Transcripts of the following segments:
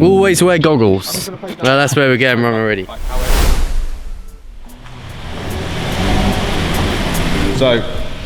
Always wear goggles. Well, that's where we're getting wrong already. So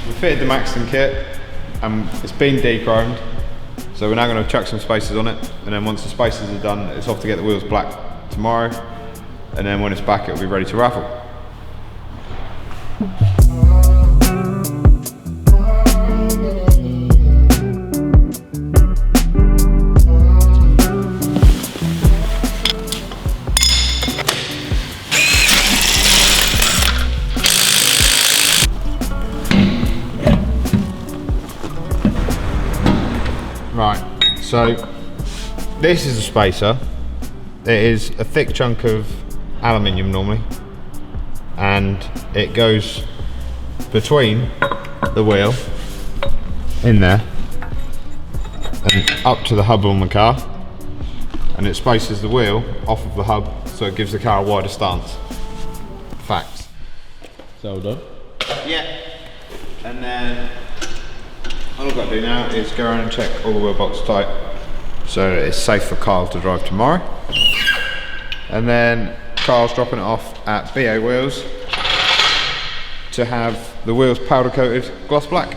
we fitted the Maxton kit and it's been de-chromed. So we're now going to chuck some spacers on it, and then once the spacers are done, it's off to get the wheels black tomorrow, and then when it's back it'll be ready to raffle. Right, so this is a spacer. It is a thick chunk of aluminium normally, and it goes between the wheel in there and up to the hub on the car, and it spaces the wheel off of the hub so it gives the car a wider stance. Facts. So done? Yeah. And then all I've got to do now is go around and check all the wheel bolts tight so it's safe for Kyle to drive tomorrow. And then Kyle's dropping it off at BA Wheels to have the wheels powder coated gloss black.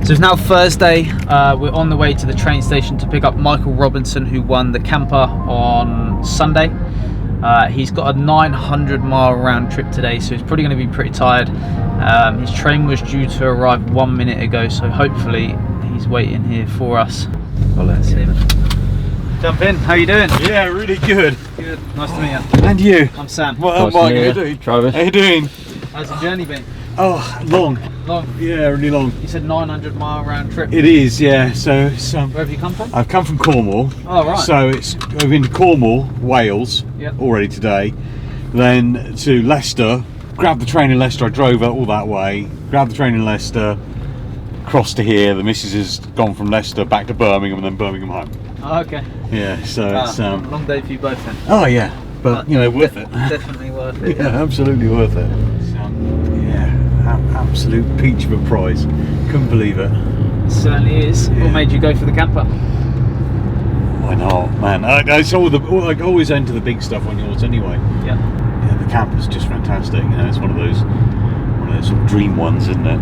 So it's now Thursday. We're on the way to the train station to pick up Michael Robinson, who won the camper on Sunday. He's got a 900-mile round trip today, so he's probably going to be pretty tired. His train was due to arrive 1 minute ago, so hopefully he's waiting here for us. Well, let's see him. Jump in. How you doing? Yeah, really good. Good. Nice to meet you. And you? I'm Sam. Well, Nice Mike, to meet how you you. doing? Travis. How you doing? How's the journey been? Oh, long. Long. Yeah, really long. You said 900-mile round trip. It is, yeah. So it's, Where have you come from? I've come from Cornwall. Oh, right. So I've been to Cornwall, Wales, Yep. already today. Then to Leicester, grabbed the train in Leicester. I drove all that way, grabbed the train in Leicester, crossed to here. The missus has gone from Leicester back to Birmingham and then Birmingham home. Oh, okay. Yeah, so it's long day for you both then. oh yeah, but you know, worth it. Definitely worth it. Yeah, absolutely worth it. Yeah, absolute peach of a prize. Couldn't believe it. It certainly is. Yeah. What made you go for the camper? Why not, man? I saw I always enter the big stuff on yours anyway. Yeah. Yeah, the camper's just fantastic. You know, it's one of those sort of dream ones, isn't it?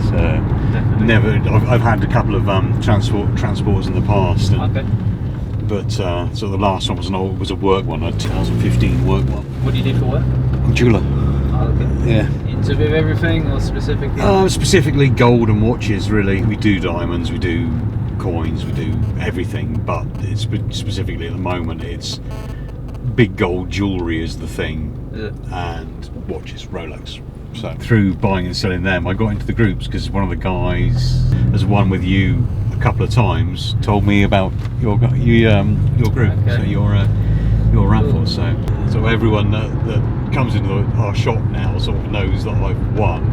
It's, never. I've had a couple of transports in the past. And, Okay. but so the last one was a work one, a 2015 work one. What do you do for work? I'm a jeweller. Oh, okay. Yeah. Into a bit of everything, or specifically? Specifically gold and watches, really. We do diamonds, we do coins, we do everything, but it's specifically at the moment it's big gold jewellery is the thing, and watches, Rolex. So through buying and selling them, I got into the groups because one of the guys has won with you a couple of times, told me about your group, Okay. so your raffle. So So everyone that comes into our shop now sort of knows that I've won,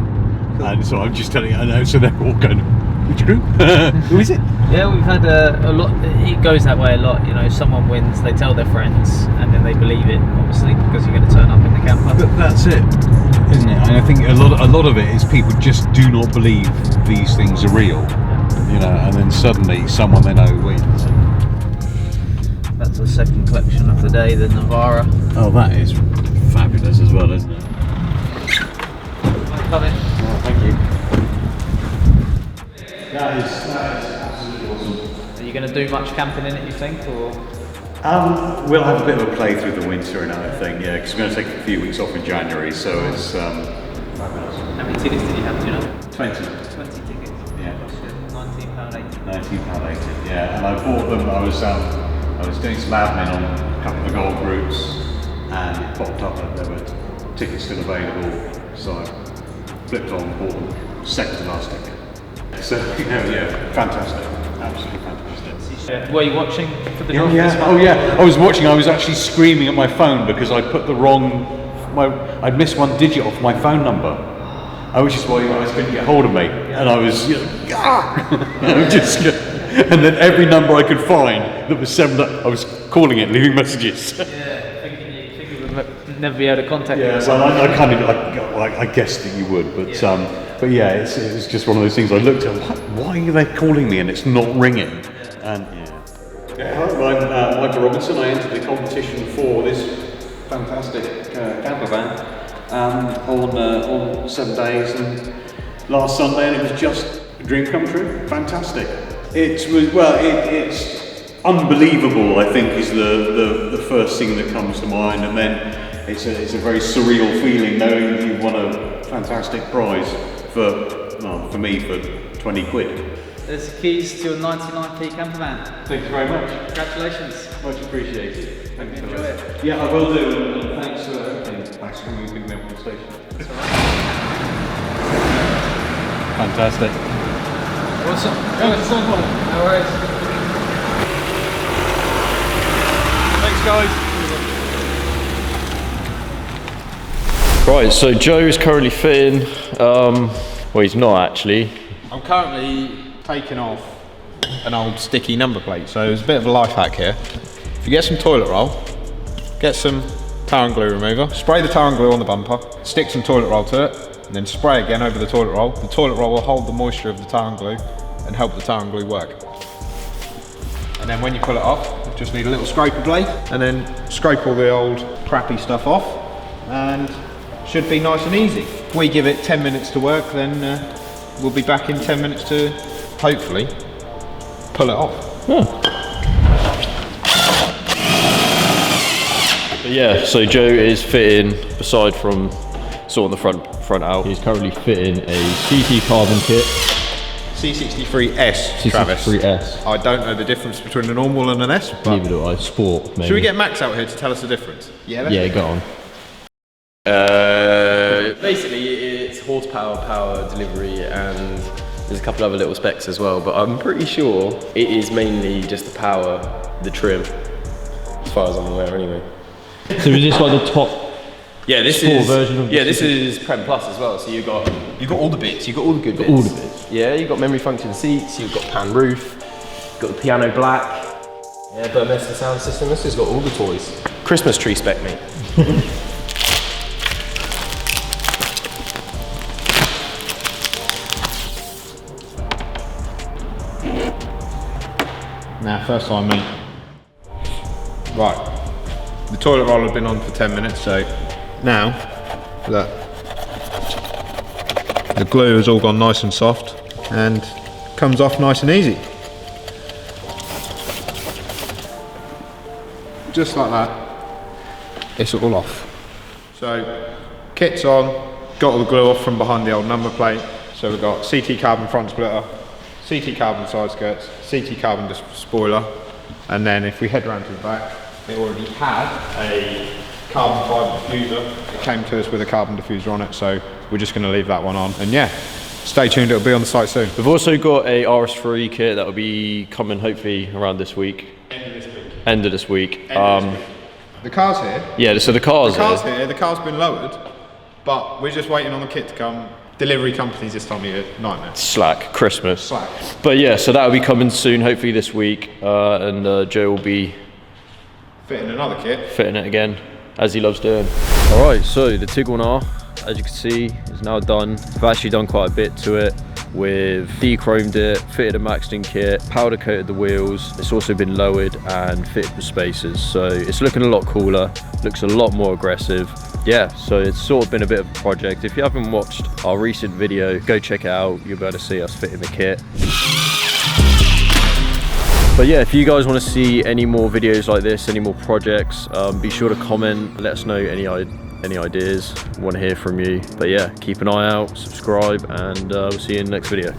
and so I'm just telling you. I know, so they're all going, "Which group? Who is it?" Yeah, we've had a lot. It goes that way a lot. You know, someone wins, they tell their friends, and then they believe it, obviously, because you're going to turn up in the camper. But that's it, isn't it? And I think a lot of it is people just do not believe these things are real, you know. And then suddenly someone they know wins. That's the second collection of the day, the Navara. Oh, that is fabulous as well, isn't it? Come in. Oh, thank you. That is absolutely awesome. Are you going to do much camping in it, you think, or? We'll have a bit of a play through the winter and everything, yeah, because we're going to take a few weeks off in January, so it's fabulous. How many tickets did you have, do you know? 20. 20 tickets? Yeah. £19.80. £19.80, yeah, and I bought them, I was doing some admin on a couple of the golf groups, and it popped up that there were tickets still available, so I flipped on, bought them, second to last ticket. So, yeah, fantastic, absolutely fantastic. Were you watching for the Oh yeah, I was watching, I was actually screaming at my phone because I put the wrong, I'd missed one digit off my phone number, which is why you guys couldn't get hold of me, and I was, and then every number I could find that was 7, I was calling it, leaving messages. Yeah, thinking you would never be able to contact you. Yeah, so I guessed that you would, but yeah, it's just one of those things. I looked at, why are they calling me and it's not ringing? And hello, I'm Michael Robinson. I entered the competition for this fantastic campervan on 7 days, and last Sunday, and it was just a dream come true. Fantastic. It's unbelievable, I think, is the first thing that comes to mind, and then it's a very surreal feeling knowing that you've won a fantastic prize for me for 20 quid. There's the keys to a 99p campervan. Thank you very much. Congratulations. Much appreciated. Thank you. Enjoy it. Yeah, I will do, and thanks for everything. Thanks for moving me up to the station. That's alright. Fantastic. Awesome. No worries. Thanks, guys. Right, so Joe is currently fitting, well, he's not actually. I'm currently taking off an old sticky number plate, so there's a bit of a life hack here. If you get some toilet roll, get some tar and glue remover, spray the tar and glue on the bumper, stick some toilet roll to it, and then spray again over the toilet roll. The toilet roll will hold the moisture of the tar and glue and help the tar and glue work. And then when you pull it off, you just need a little scraper blade, and then scrape all the old crappy stuff off, and should be nice and easy. If we give it 10 minutes to work, then we'll be back in 10 minutes to hopefully pull it off. But yeah, so Joe is fitting, aside from sorting the front out, he's currently fitting a C63 Carbon Kit. C63 S, Travis. C63 S. I don't know the difference between a normal and an S, but Neither do I. Sport, maybe. should we get Max out here to tell us the difference? Yeah, go on. Basically, it's horsepower, power, delivery, and there's a couple other little specs as well, but I'm pretty sure it is mainly just the power, the trim, as far as I'm aware anyway. So is this like the top this sport is version of this is Prem Plus as well, so you got all the bits, you got all the good bits. all the bits? Yeah, you've got memory function seats, you've got pan roof, you've got the piano black, yeah, Burmester sound system, this has got all the toys. Christmas tree spec, mate. Now, first time, mate. Right, the toilet roll had been on for 10 minutes, so now, look, the glue has all gone nice and soft and comes off nice and easy. Just like that, it's all off. So, kit's on, got all the glue off from behind the old number plate, so we've got CT carbon front splitter, CT carbon side skirts, CT carbon spoiler, and then if we head around to the back, it already had a carbon fibre diffuser. It came to us with a carbon diffuser on it, so we're just going to leave that one on. And yeah, stay tuned, it'll be on the site soon. We've also got a RS3 kit that will be coming hopefully around this week. End of this week. End of this week. The The car's here. Yeah, so the car's here. The car's been lowered, but we're just waiting on the kit to come. Delivery companies this time of year, nightmare. Slack, Christmas. Slack. But yeah, so that'll be coming soon, hopefully this week, and Joe will be fitting another kit. Fitting it again, as he loves doing. All right, so the Tiguan R, as you can see, is now done. We've actually done quite a bit to it. We've de-chromed it, fitted a maxed in kit, powder coated the wheels. It's also been lowered and fitted the spacers. So it's looking a lot cooler, looks a lot more aggressive. Yeah, so it's sort of been a bit of a project. If you haven't watched our recent video, go check it out. You'll be able to see us fitting the kit. But yeah, if you guys want to see any more videos like this, any more projects, be sure to comment, let us know any ideas, want to hear from you. But yeah, keep an eye out, subscribe, and we'll see you in the next video.